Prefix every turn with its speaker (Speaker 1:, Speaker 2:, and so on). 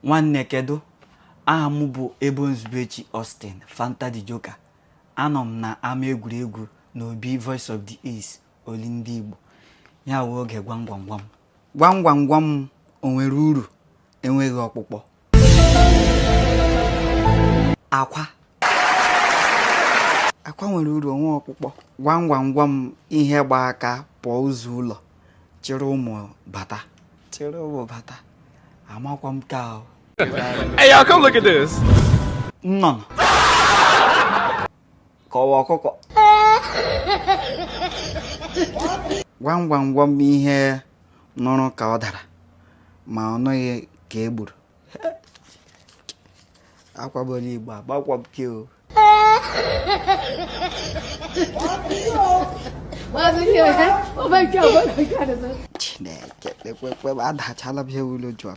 Speaker 1: nwanne kedu aha m bụ Ebonzubechi Austin Fanta the Joker. Anọ m na ama egwuregwu na Obi Voice of the East oli ndị Igbo. Ya wụ oge gwam gwam gwam. Gwam gwam gwam o nwere uru enweghị ọkpụkpọ. Akwa nwere uru onwe ọkpụkpọ. Gwam gwam gwam ihe gba aka pụọ ụzọ ụlọ chịrị ụmụ bata. Amakwa m ka.
Speaker 2: Hey, y'all, come look at this.
Speaker 1: Nnọnọ. Kọwa ọkụkọ. Gwam gwam gwam ihe nụrụ ka ọ dara ma ọ nọghị ka e gburu. Akwabola Igbo agbakwa m ke o. Chineke, lekwe adachala m ihe ụlọ jụọ.